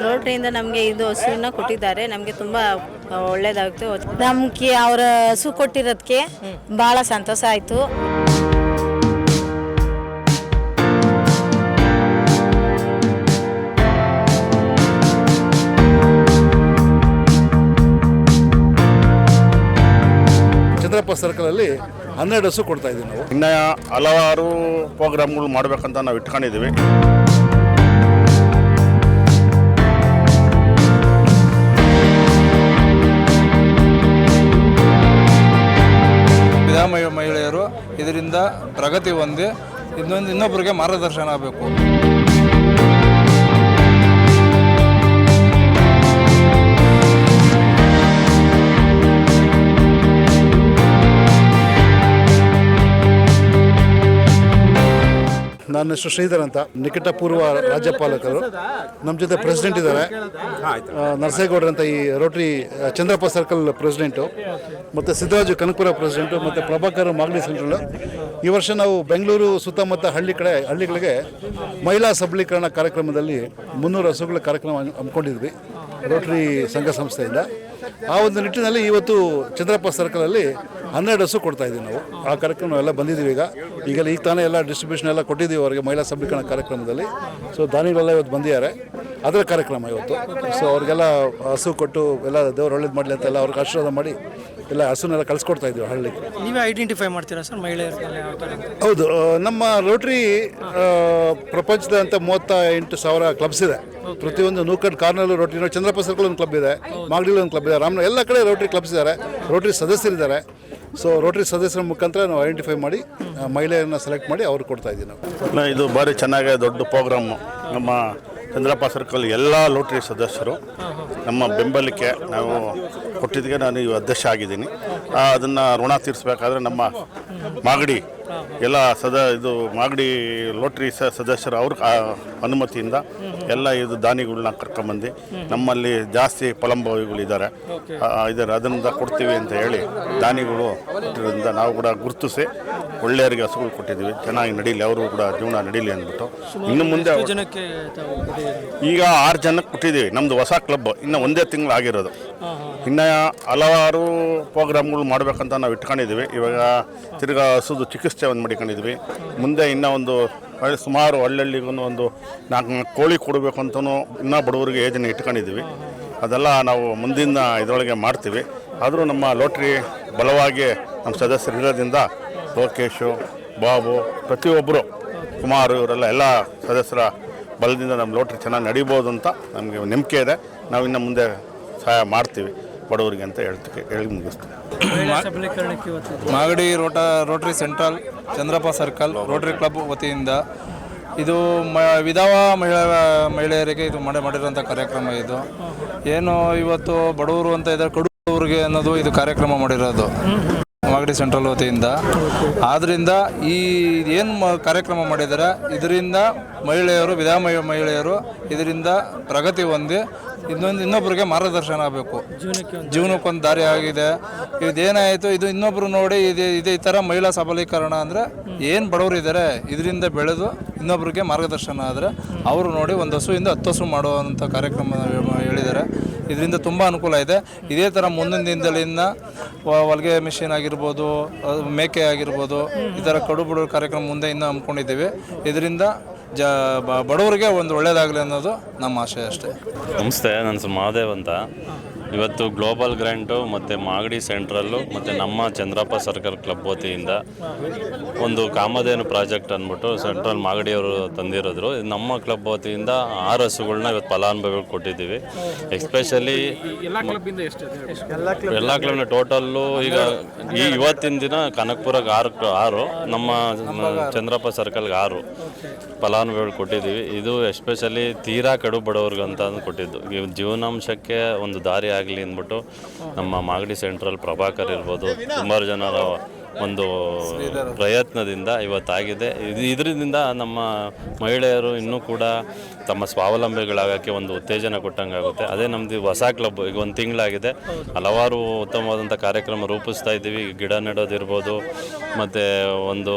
ರೋಟ್ರಿಯಿಂದ ನಮಗೆ ಇದು ಹಸುವನ್ನ ಕೊಟ್ಟಿದ್ದಾರೆ. ನಮಗೆ ತುಂಬ ಒಳ್ಳೇದಾಗುತ್ತೆ. ನಮಗೆ ಅವರ ಹಸು ಕೊಟ್ಟಿರೋದಕ್ಕೆ ಭಾಳ ಸಂತೋಷ ಆಯಿತು. ಚಂದ್ರಪ್ಪ ಸರ್ಕಲಲ್ಲಿ 12 ಹಸು ಕೊಡ್ತಾ ಇದ್ದೀವಿ ನಾವು. ಇನ್ನು ಹಲವಾರು ಪ್ರೋಗ್ರಾಮ್ಗಳು ಮಾಡಬೇಕಂತ ನಾವು ಇಟ್ಕೊಂಡಿದ್ದೀವಿ. ಮಹಿಳೆಯರು ಇದರಿಂದ ಪ್ರಗತಿ ಹೊಂದಿ ಇನ್ನೊಬ್ಬರಿಗೆ ಮಾರ್ಗದರ್ಶನ ಆಗಬೇಕು. ನನ್ನ ಹೆಸರು ಶ್ರೀಧರ್ ಅಂತ, ನಿಕಟಪೂರ್ವ ರಾಜ್ಯಪಾಲಕರು. ನಮ್ಮ ಜೊತೆ ಪ್ರೆಸಿಡೆಂಟ್ ಇದ್ದಾರೆ, ನರಸೇಗೌಡರು ಅಂತ, ಈ ರೋಟರಿ ಚಂದ್ರಪ್ಪ ಸರ್ಕಲ್ ಪ್ರೆಸಿಡೆಂಟು, ಮತ್ತು ಸಿದ್ದರಾಜು ಕನಕಪುರ ಪ್ರೆಸಿಡೆಂಟು, ಮತ್ತು ಪ್ರಭಾಕರ್ ಮಾಗಡಿ ಸೆಂಟ್ರಲ್. ಈ ವರ್ಷ ನಾವು ಬೆಂಗಳೂರು ಸುತ್ತಮುತ್ತ ಹಳ್ಳಿಗಳಿಗೆ ಮಹಿಳಾ ಸಬಲೀಕರಣ ಕಾರ್ಯಕ್ರಮದಲ್ಲಿ 300 ಹಸುಗಳ ಕಾರ್ಯಕ್ರಮ ಹಮ್ಮಿಕೊಂಡಿದ್ವಿ ರೋಟರಿ ಸಂಘ ಸಂಸ್ಥೆಯಿಂದ. ಆ ಒಂದು ನಿಟ್ಟಿನಲ್ಲಿ ಇವತ್ತು ಚಂದ್ರಪ್ಪ ಸರ್ಕಲಲ್ಲಿ 12 ಹಸು ಕೊಡ್ತಾ ಇದ್ದೀವಿ ನಾವು. ಆ ಕಾರ್ಯಕ್ರಮ ಎಲ್ಲ ಬಂದಿದ್ದೀವಿ. ಈಗ ತಾನೇ ಎಲ್ಲ ಡಿಸ್ಟ್ರಿಬ್ಯೂಷನ್ ಎಲ್ಲ ಕೊಟ್ಟಿದ್ದೀವಿ ಅವರಿಗೆ ಮಹಿಳಾ ಸಬಲೀಕರಣ ಕಾರ್ಯಕ್ರಮದಲ್ಲಿ. ಸೊ ದಾನಿಗಳೆಲ್ಲ ಇವತ್ತು ಬಂದಿದ್ದಾರೆ, ಅದರ ಕಾರ್ಯಕ್ರಮ ಇವತ್ತು. ಸೊ ಅವ್ರಿಗೆಲ್ಲ ಹಸು ಕೊಟ್ಟು ಎಲ್ಲ ದೇವ್ರು ಒಳ್ಳೇದು ಮಾಡಲಿ ಅಂತೆಲ್ಲ ಅವ್ರಿಗೆ ಆಶೀರ್ವಾದ ಮಾಡಿ ಎಲ್ಲ ಹಸುನೆಲ್ಲ ಕಳಿಸ್ಕೊಡ್ತಾ ಇದ್ದೀವಿ ಹಳ್ಳಿಗೆ. ನೀವೇ ಐಡೆಂಟಿಫೈ ಮಾಡ್ತೀರಾ ಸರ್ ಮಹಿಳೆಯರು? ಹೌದು, ನಮ್ಮ ರೋಟರಿ ಪ್ರಪಂಚದಂತ 38,000 ಕ್ಲಬ್ಸ್ ಇದೆ. ಪ್ರತಿಯೊಂದು ನೂಕಡ್ ಕಾರ್ನಲ್ಲೂ ರೋಟರಿ, ಚಂದ್ರಪ್ಪ ಸರ್ಕಲ್ ಒಂದು ಕ್ಲಬ್ ಇದೆ, ಮಾಗಡಿಲಿ ಒಂದು ಕ್ಲಬ್ ಇದೆ, ರಾಮನಗರ ಎಲ್ಲ ಕಡೆ ರೋಟರಿ ಕ್ಲಬ್ಸ್ ಇದ್ದಾರೆ, ರೋಟರಿ ಸದಸ್ಯರಿದ್ದಾರೆ. ಸೊ ರೋಟರಿ ಸದಸ್ಯರ ಮುಖಾಂತರ ನಾವು ಐಡೆಂಟಿಫೈ ಮಾಡಿ ಮಹಿಳೆಯರನ್ನ ಸೆಲೆಕ್ಟ್ ಮಾಡಿ ಅವ್ರಿಗೆ ಕೊಡ್ತಾ ಇದ್ದೀವಿ ನಾವು. ಇದು ಭಾರಿ ಚೆನ್ನಾಗಿ ದೊಡ್ಡ ಪ್ರೋಗ್ರಾಮು. ನಮ್ಮ ಚಂದ್ರಪ್ಪ ಸರ್ಕಲ್ ಎಲ್ಲ ರೋಟರಿ ಸದಸ್ಯರು ನಮ್ಮ ಬೆಂಬಲಕ್ಕೆ ನಾವು ಕೊಟ್ಟಿದ್ದಕ್ಕೆ ನಾನು ಈ ಅಧ್ಯಕ್ಷ ಆಗಿದ್ದೀನಿ. ಅದನ್ನು ಋಣ ತೀರಿಸಬೇಕಾದ್ರೆ ನಮ್ಮ ಮಾಗಡಿ ಎಲ್ಲ ಮಾಗಡಿ ರೋಟರಿ ಸದಸ್ಯರು ಅವ್ರ ಅನುಮತಿಯಿಂದ ಎಲ್ಲ ಇದು ದಾನಿಗಳನ್ನ ಕರ್ಕೊಂಬಂದು ನಮ್ಮಲ್ಲಿ ಜಾಸ್ತಿ ಫಲಾನುಭವಿಗಳಿದ್ದಾರೆ ಅದರಿಂದ ಕೊಡ್ತೀವಿ ಅಂತ ಹೇಳಿ ದಾನಿಗಳು ಇದರಿಂದ ನಾವು ಕೂಡ ಗುರುತಿಸಿ ಒಳ್ಳೆಯವರಿಗೆ ಹಸುಗಳು ಕೊಟ್ಟಿದ್ದೀವಿ. ಚೆನ್ನಾಗಿ ನಡೀಲಿ, ಅವರು ಕೂಡ ಜೀವನ ನಡೀಲಿ ಅಂದ್ಬಿಟ್ಟು. ಇನ್ನು ಮುಂದೆ ಈಗ 6 ಜನಕ್ಕೆ ಕೊಟ್ಟಿದ್ದೀವಿ. ನಮ್ಮದು ಹೊಸ ಕ್ಲಬ್ ಇನ್ನು 1 ತಿಂಗಳು ಆಗಿರೋದು. ಇನ್ನು ಹಲವಾರು ಪ್ರೋಗ್ರಾಮ್ಗಳು ಮಾಡಬೇಕಂತ ನಾವು ಇಟ್ಕೊಂಡಿದ್ದೀವಿ. ಇವಾಗ ತಿರ್ಗಾ ಹಸುದು ಚಿಕಿತ್ಸೆ ಒಂದು ಮಾಡಿಕೊಂಡಿದ್ವಿ. ಮುಂದೆ ಇನ್ನೂ ಒಂದು ಸುಮಾರು ಹಳ್ಳಿಗೂ ಒಂದು 4 ಕೋಳಿ ಕೊಡಬೇಕು ಅಂತಲೂ ಇನ್ನೂ ಬಡವರಿಗೆ ಯೋಜನೆ ಇಟ್ಕೊಂಡಿದ್ದೀವಿ. ಅದೆಲ್ಲ ನಾವು ಮುಂದಿನ ಇದರೊಳಗೆ ಮಾಡ್ತೀವಿ. ಆದರೂ ನಮ್ಮ ರೋಟರಿ ಬಲವಾಗಿ ನಮ್ಮ ಸದಸ್ಯರು ಇರೋದ್ರಿಂದ ಲೋಕೇಶು, ಬಾಬು, ಪ್ರತಿಯೊಬ್ಬರು ಕುಮಾರು ಇವರೆಲ್ಲ ಎಲ್ಲ ಸದಸ್ಯರ ಬಲದಿಂದ ನಮ್ಮ ರೋಟರಿ ಚೆನ್ನಾಗಿ ನಡೀಬೋದು ಅಂತ ನಮಗೆ ನಂಬಿಕೆ ಇದೆ. ನಾವು ಇನ್ನು ಮುಂದೆ ಸಹಾಯ ಮಾಡ್ತೀವಿ ಬಡವರಿಗೆ ಅಂತ ಹೇಳಿ ಮುಗಿಸ್ತೀವಿ. Magadi rotary central Chandrappa circle rotary club ವತಿಯಿಂದ ಇದು ವಿಧವಾ ಮಹಿಳೆಯರಿಗೆ ಇದು ಮಾಡಿರೋಂಥ ಕಾರ್ಯಕ್ರಮ. ಇದು ಏನು ಇವತ್ತು ಬಡವರು ಅಂತ ಇದ್ದಾರೆ, ಕಡುಬಡವರಿಗೆ ಅನ್ನೋದು ಇದು ಕಾರ್ಯಕ್ರಮ ಮಾಡಿರೋದು ಮಾಗಡಿ ಸೆಂಟ್ರಲ್ ವತಿಯಿಂದ. ಆದ್ದರಿಂದ ಈ ಏನು ಕಾರ್ಯಕ್ರಮ ಮಾಡಿದ್ದಾರೆ ಇದರಿಂದ ವಿಧವಾ ಮಹಿಳೆಯರು ಇದರಿಂದ ಪ್ರಗತಿ ಹೊಂದಿ ಇನ್ನೊಬ್ಬರಿಗೆ ಮಾರ್ಗದರ್ಶನ ಆಗಬೇಕು. ಜೀವನಕ್ಕೊಂದು ದಾರಿ ಆಗಿದೆ. ಇದೇನಾಯಿತು, ಇದು ಇನ್ನೊಬ್ಬರು ನೋಡಿ ಈ ಥರ ಮಹಿಳಾ ಸಬಲೀಕರಣ ಅಂದರೆ ಏನು ಬಡವರು ಇದ್ದಾರೆ ಇದರಿಂದ ಬೆಳೆದು ಇನ್ನೊಬ್ಬರಿಗೆ ಮಾರ್ಗದರ್ಶನ ಆದರೆ ಅವರು ನೋಡಿ ಒಂದು ಹಸುವಿಂದ 10 ಹಸು ಮಾಡುವಂಥ ಕಾರ್ಯಕ್ರಮ ಹೇಳಿದ್ದಾರೆ. ಇದರಿಂದ ತುಂಬ ಅನುಕೂಲ ಇದೆ. ಇದೇ ಥರ ಮುಂದಿನ ದಿನದಲ್ಲಿನ ಹೊಲಿಗೆ ಮಿಷಿನ್ ಆಗಿರ್ಬೋದು, ಮೇಕೆ ಆಗಿರ್ಬೋದು, ಈ ಥರ ಕಡು ಬಡವ್ರ ಕಾರ್ಯಕ್ರಮ ಮುಂದೆ ಇನ್ನೂ ಹಮ್ಮಿಕೊಂಡಿದ್ದೀವಿ. ಇದರಿಂದ ಬಡವರಿಗೆ ಒಂದು ಒಳ್ಳೆಯದಾಗಲಿ ಅನ್ನೋದು ನಮ್ಮ ಆಶಯ ಅಷ್ಟೇ. ನಮಸ್ತೆ, ನನ್ನ ಹೆಸರು ಮಹಾದೇವ್ ಅಂತ. ಇವತ್ತು ಗ್ಲೋಬಲ್ ಗ್ರ್ಯಾಂಟು ಮತ್ತು ಮಾಗಡಿ ಸೆಂಟ್ರಲ್ಲು ಮತ್ತು ನಮ್ಮ ಚಂದ್ರಪ್ಪ ಸರ್ಕಲ್ ಕ್ಲಬ್ ವತಿಯಿಂದ ಒಂದು ಕಾಮಧೇನು ಪ್ರಾಜೆಕ್ಟ್ ಅಂದ್ಬಿಟ್ಟು ಸೆಂಟ್ರಲ್ ಮಾಗಡಿಯವರು ತಂದಿರೋದ್ರು. ನಮ್ಮ ಕ್ಲಬ್ ವತಿಯಿಂದ 6 ಹಸುಗಳನ್ನ ಇವತ್ತು ಫಲಾನುಭವಿಗಳು ಕೊಟ್ಟಿದ್ದೀವಿ. ಎಸ್ಪೆಷಲಿ ಎಲ್ಲ ಕ್ಲಬ್ನ ಟೋಟಲ್ಲು ಈಗ ಇವತ್ತಿನ ದಿನ ಕನಕಪುರಕ್ಕೆ 6, ನಮ್ಮ ಚಂದ್ರಪ್ಪ ಸರ್ಕಲ್ಗೆ 6 ಫಲಾನುಭವಿಗಳು ಕೊಟ್ಟಿದ್ದೀವಿ. ಇದು ಎಸ್ಪೆಷಲಿ ತೀರಾ ಕಡು ಬಡವ್ರಿಗೆ ಅಂತ ಕೊಟ್ಟಿದ್ದು. ಜೀವನಾಂಶಕ್ಕೆ ಒಂದು ದಾರಿ ಆಗಲಿ ಅಂದ್ಬಿಟ್ಟು ನಮ್ಮ ಮಾಗಡಿ ಸೆಂಟ್ರಲ್ ಪ್ರಭಾಕರ್ ಇರ್ಬೋದು, ಸುಮಾರು ಜನರ ಒಂದು ಪ್ರಯತ್ನದಿಂದ ಇವತ್ತಾಗಿದೆ. ಇದರಿಂದ ನಮ್ಮ ಮಹಿಳೆಯರು ಇನ್ನೂ ಕೂಡ ತಮ್ಮ ಸ್ವಾವಲಂಬಿಗಳಾಗೋಕ್ಕೆ ಒಂದು ಉತ್ತೇಜನ ಕೊಟ್ಟಂಗಾಗುತ್ತೆ. ಅದೇ ನಮ್ಮದು ಹೊಸ ಕ್ಲಬ್ ಈಗ 1 ತಿಂಗಳಾಗಿದೆ. ಹಲವಾರು ಉತ್ತಮವಾದಂಥ ಕಾರ್ಯಕ್ರಮ ರೂಪಿಸ್ತಾ ಇದ್ದೀವಿ. ಗಿಡ ನೆಡೋದಿರ್ಬೋದು, ಮತ್ತು ಒಂದು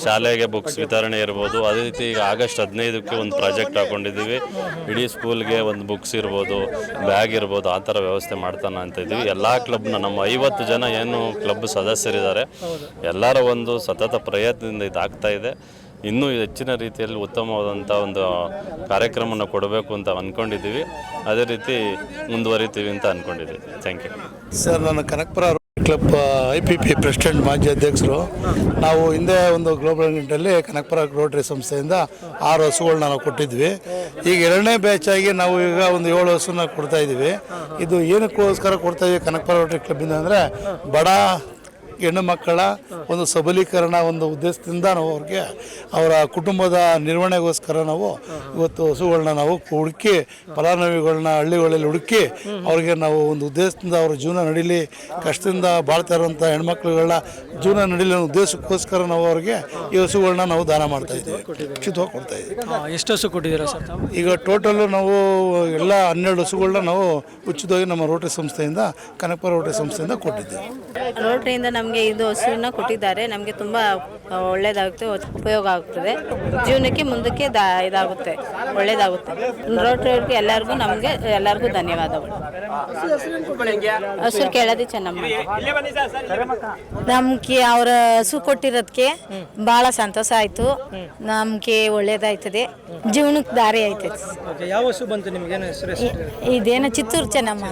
ಶಾಲೆಗೆ ಬುಕ್ಸ್ ವಿತರಣೆ ಇರ್ಬೋದು. ಅದೇ ರೀತಿ ಈಗ ಆಗಸ್ಟ್ 15ಕ್ಕೆ ಒಂದು ಪ್ರಾಜೆಕ್ಟ್ ಹಾಕ್ಕೊಂಡಿದ್ದೀವಿ. ಇಡೀ ಸ್ಕೂಲ್ಗೆ ಒಂದು ಬುಕ್ಸ್ ಇರ್ಬೋದು, ಬ್ಯಾಗ್ ಇರ್ಬೋದು, ಆ ಥರ ವ್ಯವಸ್ಥೆ ಮಾಡ್ತಾನೆ ಅಂತ ಇದ್ದೀವಿ. ಎಲ್ಲ ಕ್ಲಬ್ನ ನಮ್ಮ 50 ಜನ ಏನು ಕ್ಲಬ್ ಸದಸ್ಯರಿದ್ದಾರೆ, ಎಲ್ಲರ ಒಂದು ಸತತ ಪ್ರಯತ್ನದಿಂದ ಇದಾಗ್ತಾ ಇದೆ. ಇನ್ನೂ ಹೆಚ್ಚಿನ ರೀತಿಯಲ್ಲಿ ಉತ್ತಮವಾದಂಥ ಒಂದು ಕಾರ್ಯಕ್ರಮವನ್ನು ಕೊಡಬೇಕು ಅಂತ ಅಂದ್ಕೊಂಡಿದ್ದೀವಿ. ಅದೇ ರೀತಿ ಮುಂದುವರಿತೀವಿ ಅಂತ ಅಂದ್ಕೊಂಡಿದ್ದೀವಿ. Thank you sir. ನಾನು ಕನಕಪುರ ಕ್ಲಬ್ IPP ಪ್ರೆಸಿಡೆಂಟ್, ಮಾಜಿ ಅಧ್ಯಕ್ಷರು. ನಾವು ಹಿಂದೆ ಒಂದು ಗ್ಲೋಬಲ್ ಯೂನಿಟಲ್ಲಿ ಕನಕಪುರ ರೋಟರಿ ಸಂಸ್ಥೆಯಿಂದ 6 ಹಸುಗಳನ್ನ ನಾವು ಕೊಟ್ಟಿದ್ವಿ. ಈಗ 2ನೇ ಬ್ಯಾಚ್ ಆಗಿ ನಾವು ಈಗ ಒಂದು 7 ಹಸುನ ಕೊಡ್ತಾ ಇದ್ದೀವಿ. ಇದು ಏನಕ್ಕೋಸ್ಕರ ಕೊಡ್ತಾ ಇದ್ದೀವಿ ಕನಕಪುರ ರೋಟರಿ ಕ್ಲಬ್ಬಿಂದ ಅಂದರೆ ಬಡ ಹೆಣ್ಣು ಮಕ್ಕಳ ಒಂದು ಸಬಲೀಕರಣ ಒಂದು ಉದ್ದೇಶದಿಂದ ನಾವು ಅವ್ರಿಗೆ ಅವರ ಕುಟುಂಬದ ನಿರ್ವಹಣೆಗೋಸ್ಕರ ನಾವು ಇವತ್ತು ಹಸುಗಳನ್ನ ನಾವು ಹುಡುಕಿ, ಫಲಾನುಭವಿಗಳನ್ನ ಹಳ್ಳಿಗಳಲ್ಲಿ ಹುಡುಕಿ ಅವ್ರಿಗೆ ನಾವು ಒಂದು ಉದ್ದೇಶದಿಂದ ಅವ್ರ ಜೀವನ ನಡೀಲಿ, ಕಷ್ಟದಿಂದ ಬಾಳ್ತಾ ಇರುವಂಥ ಹೆಣ್ಮಕ್ಳುಗಳನ್ನ ಜೀವನ ನಡೀಲಿ ಅನ್ನೋ ಉದ್ದೇಶಕ್ಕೋಸ್ಕರ ನಾವು ಅವ್ರಿಗೆ ಈ ಹಸುಗಳನ್ನ ನಾವು ದಾನ ಮಾಡ್ತಾ ಇದ್ದೀವಿ, ಉಚಿತವಾಗಿ ಕೊಡ್ತಾ ಇದ್ದೀವಿ. ಎಷ್ಟು ಹಸು ಕೊಟ್ಟಿದ್ದೀರಾ ಸರ್ ತಾವು? ಈಗ ಟೋಟಲ್ಲು ನಾವು ಎಲ್ಲ 12 ಹಸುಗಳನ್ನ ನಾವು ಉಚಿತವಾಗಿ ನಮ್ಮ ರೋಟರಿ ಸಂಸ್ಥೆಯಿಂದ, ಕನಕಪುರ ರೋಟರಿ ಸಂಸ್ಥೆಯಿಂದ ಕೊಟ್ಟಿದ್ದೇವೆ. ರೋಟ್ರಿಯಿಂದ ನಮಗೆ ಇದು ಹಸುವನ್ನ ಕೊಟ್ಟಿದ್ದಾರೆ. ನಮಗೆ ತುಂಬ ಒಳ್ಳೆಯದಾಗುತ್ತೆ, ಉಪಯೋಗ ಆಗ್ತದೆ. ಜೀವನಕ್ಕೆ ಮುಂದಕ್ಕೆ ಇದಾಗುತ್ತೆ, ಒಳ್ಳೆಯದಾಗುತ್ತೆ. ರೋಟ್ರಿಯವ್ರಿಗೆ ಎಲ್ಲರಿಗೂ ಧನ್ಯವಾದಗಳು. ಹಸು ಕೇಳೋದು ಚೆನ್ನಮ್ಮ. ನಮ್ಗೆ ಅವರ ಹಸು ಕೊಟ್ಟಿರೋದಕ್ಕೆ ಭಾಳ ಸಂತೋಷ ಆಯಿತು. ನಮಗೆ ಒಳ್ಳೇದಾಯ್ತದೆ, ಜೀವನಕ್ಕೆ ದಾರಿ ಆಯ್ತದೆ. ಯಾವ ಹಸು ಬಂತು ನಿಮ್ಗೇನು ಹೆಸರು? ಇದೇನು ಚಿತ್ತೂರು ಚೆನ್ನಮ್ಮ.